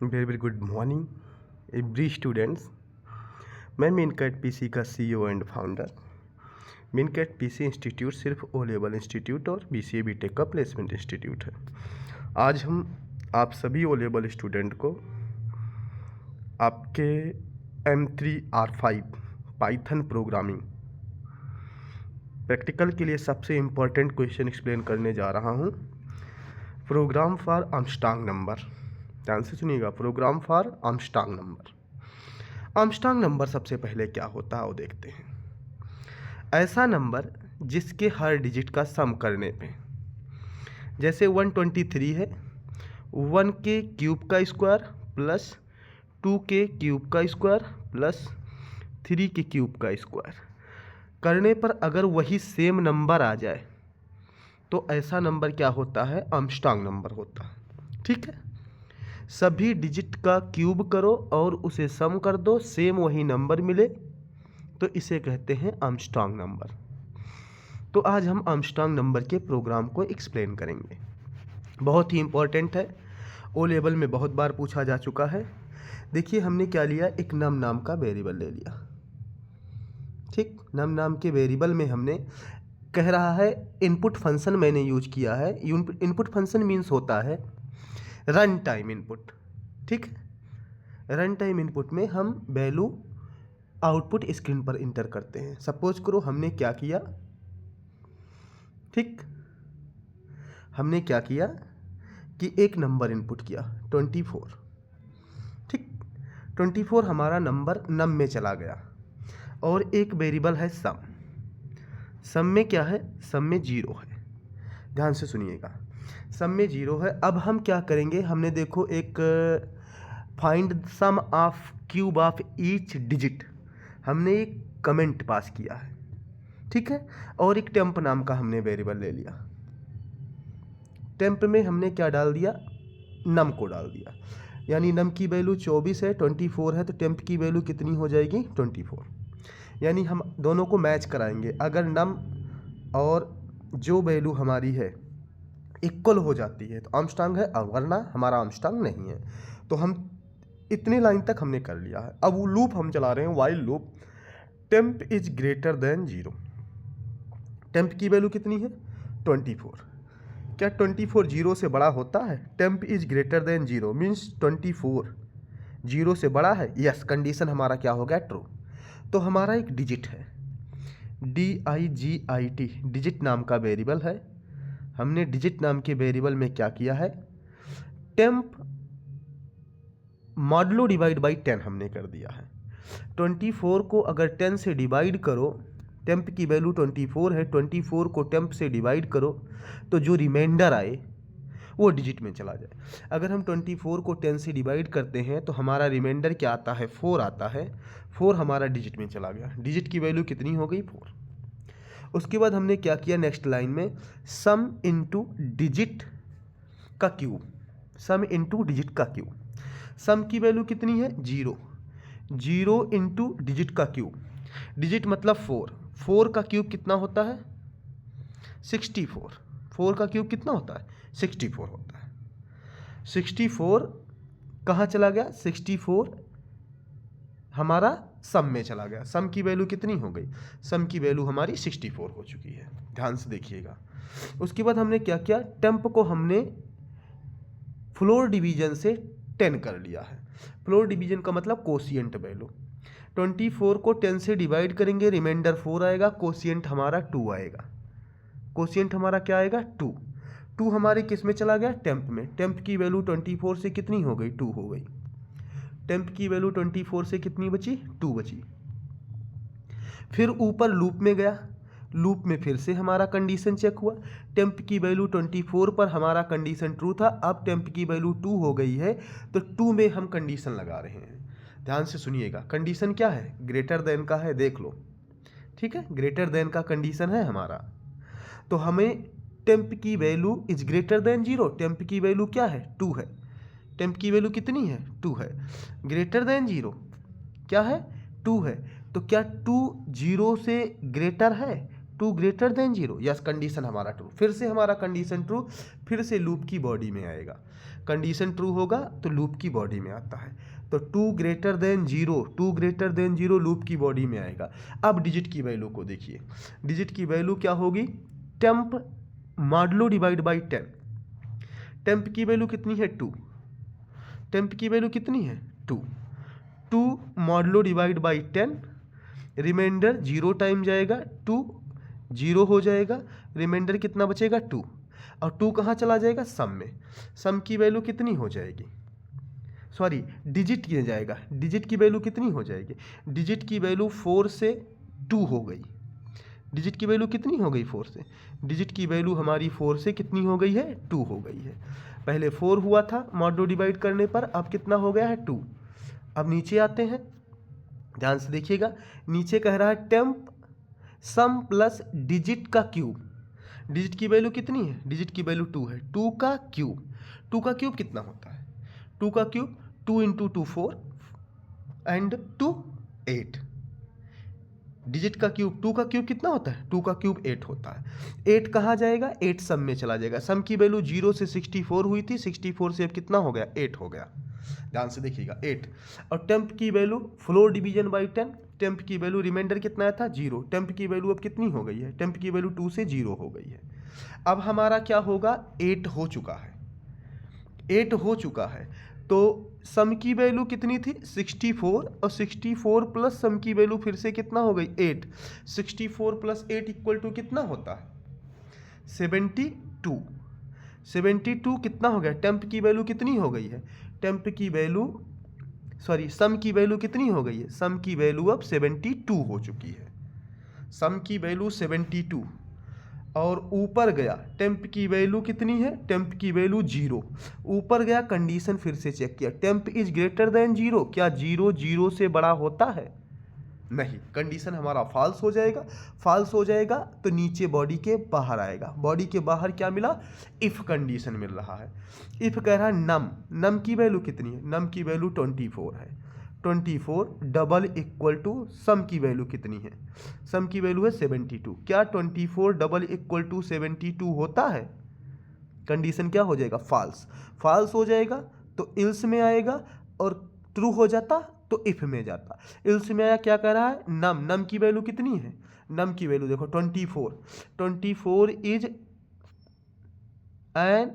Very good morning every students. मैं Mincat PC का CEO and founder. Mincat PC institute सिर्फ O level institute और BCA BTech का placement institute है। आज हम आप सभी ओ लेवल स्टूडेंट को आपके M3R5 पाइथन प्रोग्रामिंग प्रैक्टिकल के लिए सबसे इम्पोर्टेंट क्वेश्चन एक्सप्लेन करने जा रहा हूँ। प्रोग्राम फॉर आर्मस्ट्रांग नंबर, ध्यान से सुनिएगा। Program for Armstrong number. Armstrong number सबसे पहले क्या होता है वो देखते हैं। ऐसा नंबर जिसके हर डिजिट का सम करने पे, जैसे 123 है, 1 के क्यूब का स्क्वायर प्लस 2 के क्यूब का स्क्वायर प्लस 3 के क्यूब का स्क्वायर करने पर अगर वही सेम नंबर आ जाए तो ऐसा नंबर क्या होता है? आर्मस्ट्रांग नंबर होता है। ठीक है, सभी डिजिट का क्यूब करो और उसे सम कर दो, सेम वही नंबर मिले तो इसे कहते हैं आर्मस्ट्रांग नंबर। तो आज हम आर्मस्ट्रांग नंबर के प्रोग्राम को एक्सप्लेन करेंगे। बहुत ही इंपॉर्टेंट है, ओ लेवल में बहुत बार पूछा जा चुका है। देखिए हमने क्या लिया, एक नम नाम का वेरिएबल ले लिया। ठीक, नम नाम के वेरिएबल में हमने कह रहा है इनपुट फंक्शन मैंने यूज किया है। इनपुट फंक्शन मीन्स होता है रन टाइम इनपुट। ठीक, रन टाइम इनपुट में हम वैल्यू आउटपुट स्क्रीन पर इंटर करते हैं। सपोज करो हमने क्या किया, ठीक, हमने क्या किया कि एक नंबर इनपुट किया 24। ठीक, 24 हमारा नंबर नम में चला गया और एक वेरिएबल है सम। सम में क्या है? सम में 0 है। ध्यान से सुनिएगा, सम में 0 है। अब हम क्या करेंगे, हमने देखो एक find sum of cube of each digit, हमने एक कमेंट पास किया है। ठीक है, और एक टेम्प नाम का हमने वेरिएबल ले लिया। टेम्प में हमने क्या डाल दिया? नम को डाल दिया। यानी नम की वैल्यू 24 है, 24 है, तो टेम्प की वैल्यू कितनी हो जाएगी? 24। यानी हम दोनों को मैच कराएंगे। अगर नम और जो वैल्यू हमारी है इक्वल हो जाती है तो आर्मस्ट्रांग है, और वरना हमारा आर्मस्ट्रांग नहीं है। तो हम इतनी लाइन तक हमने कर लिया है। अब वो लूप हम चला रहे हैं, while loop. Temp is greater than 0। Temp की वैल्यू कितनी है? 24। क्या 24 0 से बड़ा होता है? Temp is greater than 0 means 24 0 से बड़ा है। यस, कंडीशन हमारा क्या हो गया? ट्रू। तो हमारा एक डिजिट है, DIGIT, डिजिट नाम का वेरिएबल है। हमने डिजिट नाम के वेरिएबल में क्या किया है? टेम्प मॉडलो डिवाइड बाई 10 हमने कर दिया है। 24 को अगर 10 से डिवाइड करो, टेम्प की वैल्यू 24 है, 24 को टेम्प से डिवाइड करो तो जो रिमाइंडर आए वो डिजिट में चला जाए। अगर हम 24 को 10 से डिवाइड करते हैं तो हमारा रिमाइंडर क्या आता है? 4 आता है। 4 हमारा डिजिट में चला गया। डिजिट की वैल्यू कितनी हो गई? 4। उसके बाद हमने क्या किया नेक्स्ट लाइन में? सम इनटू डिजिट का क्यूब। सम इनटू डिजिट का क्यूब। सम की वैल्यू कितनी है? 0। 0 इंटू डिजिट का क्यूब। डिजिट मतलब 4। 4 का क्यूब कितना होता है? 64। 4 का क्यूब कितना होता है? 64 होता है। 64 कहाँ चला गया? 64 हमारा सम में चला गया। सम की वैल्यू कितनी हो गई? सम की वैल्यू हमारी 64 हो चुकी है। ध्यान से देखिएगा। उसके बाद हमने क्या किया? टेम्प को हमने फ्लोर डिवीजन से 10 कर लिया है। फ्लोर डिवीजन का मतलब कोशिएंट वैल्यू। 24 को 10 से डिवाइड करेंगे, रिमाइंडर 4 आएगा, कोशिएंट हमारा 2 आएगा। कोशिएंट हमारा क्या आएगा? 2। 2 हमारे किस में चला गया? टेम्प में। टेम्प की वैल्यू 24 से कितनी हो गई? 2 हो गई। टेम्प की वैल्यू 24 से कितनी बची? 2 बची। फिर ऊपर लूप में गया, लूप में फिर से हमारा कंडीशन चेक हुआ। टेम्प की वैल्यू 24 पर हमारा कंडीशन ट्रू था, अब टेम्प की वैल्यू 2 हो गई है तो 2 में हम कंडीशन लगा रहे हैं। ध्यान से सुनिएगा, कंडीशन क्या है? ग्रेटर देन का है, देख लो। ठीक है, ग्रेटर देन का कंडीशन है हमारा। तो हमें टेम्प की value is greater than 0। Temp की वैल्यू क्या है? 2 है। टेम्प की वैल्यू कितनी है? 2 है। ग्रेटर देन 0 क्या है? 2 है। तो क्या 2 0 से ग्रेटर है? 2 ग्रेटर देन 0। यस, कंडीशन हमारा ट्रू। फिर से हमारा कंडीशन ट्रू। फिर से लूप की बॉडी में आएगा। कंडीशन ट्रू होगा तो लूप की बॉडी में आता है। तो 2 ग्रेटर देन 0 लूप की बॉडी में आएगा। अब डिजिट की वैल्यू को देखिए, डिजिट की वैल्यू क्या होगी, temp modulo divide by 10। Temp की वैल्यू कितनी है 2, टेम्प की वैल्यू कितनी है 2 modulo divide by 10, remainder 0 time जाएगा, 2 0 हो जाएगा, रिमाइंडर कितना बचेगा 2, और 2 कहाँ चला जाएगा, सम में। सम की वैल्यू कितनी हो जाएगी, सॉरी डिजिट किया जाएगा, डिजिट की वैल्यू कितनी हो जाएगी, डिजिट की वैल्यू 4 से 2 हो गई। डिजिट की वैल्यू कितनी हो गई 4 से, डिजिट की वैल्यू हमारी 4 से कितनी हो गई है 2 हो गई है। पहले 4 हुआ था मॉडुलो डिवाइड करने पर, अब कितना हो गया है 2। अब नीचे आते हैं, ध्यान से देखिएगा, नीचे कह रहा है टेम्प सम प्लस डिजिट का क्यूब। डिजिट की वैल्यू कितनी है, डिजिट की वैल्यू 2 है, 2 का क्यूब, 2 का क्यूब कितना होता है, 2 का क्यूब 2 × 2 4 एंड 2 8। डिजिट का क्यूब 2 का क्यूब कितना होता है, 2 का क्यूब 8 होता है। 8 कहाँ जाएगा, 8 सम में चला जाएगा। सम की वैल्यू 0 से 64 हुई थी, 64 से अब कितना हो गया 8 हो गया। ध्यान से देखिएगा 8। और टेम्प की value floor division by 10, temp की वैल्यू रिमाइंडर कितना था 0, टेम्प की वैल्यू अब कितनी हो गई है, टेम्प की वैल्यू 2 से 0 हो गई है। अब हमारा क्या होगा, 8 हो चुका है, 8 हो चुका है। तो सम की वैल्यू कितनी थी 64, और 64 प्लस सम की वैल्यू फिर से कितना हो गई 8। 64 प्लस 8 इक्वल टू कितना होता है 72। 72 कितना हो गया, टेम्प की वैल्यू कितनी हो गई है, टेम्प की वैल्यू सॉरी सम की वैल्यू कितनी हो गई है, सम की वैल्यू अब 72 हो चुकी है, सम की वैल्यू 72। और ऊपर गया टेम्प की वैल्यू कितनी है, टेम्प की वैल्यू 0, ऊपर गया कंडीशन फिर से चेक किया, टेम्प इज ग्रेटर देन 0, क्या 0 0 से बड़ा होता है, नहीं, कंडीशन हमारा फॉल्स हो जाएगा। फॉल्स हो जाएगा तो नीचे बॉडी के बाहर आएगा, बॉडी के बाहर क्या मिला, इफ कंडीशन मिल रहा है। इफ कह रहा है नम, नम की वैल्यू कितनी है, नम की वैल्यू 24 है, 24 डबल इक्वल टू सम की वैल्यू कितनी है, सम की वैल्यू है 72, क्या 24 डबल इक्वल टू 72 होता है, कंडीशन क्या हो जाएगा फॉल्स। फॉल्स हो जाएगा तो इल्स में आएगा, और ट्रू हो जाता तो इफ में जाता। इल्स में आया, क्या कह रहा है नम, नम की वैल्यू कितनी है, नम की वैल्यू देखो 24, 24 is an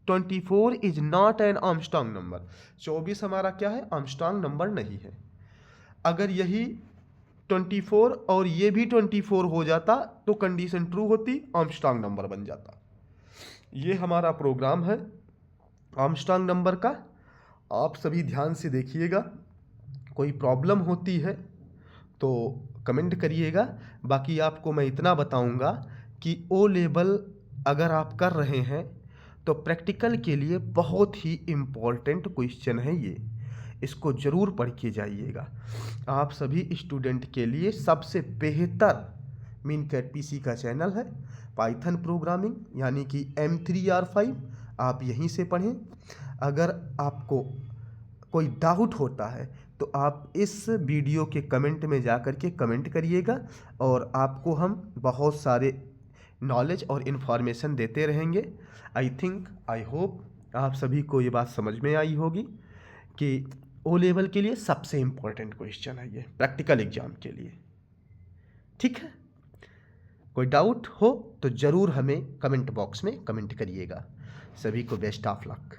24 is not an Armstrong number, 24 हमारा क्या है आर्मस्ट्रांग नंबर नहीं है। अगर यही 24 और ये भी 24 हो जाता तो कंडीशन ट्रू होती, आर्मस्ट्रांग नंबर बन जाता। ये हमारा प्रोग्राम है आर्मस्ट्रांग नंबर का, आप सभी ध्यान से देखिएगा, कोई प्रॉब्लम होती है तो कमेंट करिएगा। बाकी आपको मैं इतना बताऊंगा कि ओ लेवल अगर आप कर रहे हैं तो प्रैक्टिकल के लिए बहुत ही इम्पोर्टेंट क्वेश्चन है ये, इसको ज़रूर पढ़ के जाइएगा। आप सभी स्टूडेंट के लिए सबसे बेहतर मीनकैट पीसी का चैनल है, पाइथन प्रोग्रामिंग यानी कि M3R5, आप यहीं से पढ़ें। अगर आपको कोई डाउट होता है तो आप इस वीडियो के कमेंट में जा कर के कमेंट करिएगा, और आपको हम बहुत सारे नॉलेज और इन्फॉर्मेशन देते रहेंगे। आई होप आप सभी को ये बात समझ में आई होगी कि ओ लेवल के लिए सबसे इम्पोर्टेंट क्वेश्चन है ये प्रैक्टिकल एग्जाम के लिए। ठीक है, कोई डाउट हो तो ज़रूर हमें कमेंट बॉक्स में कमेंट करिएगा। सभी को बेस्ट ऑफ लक।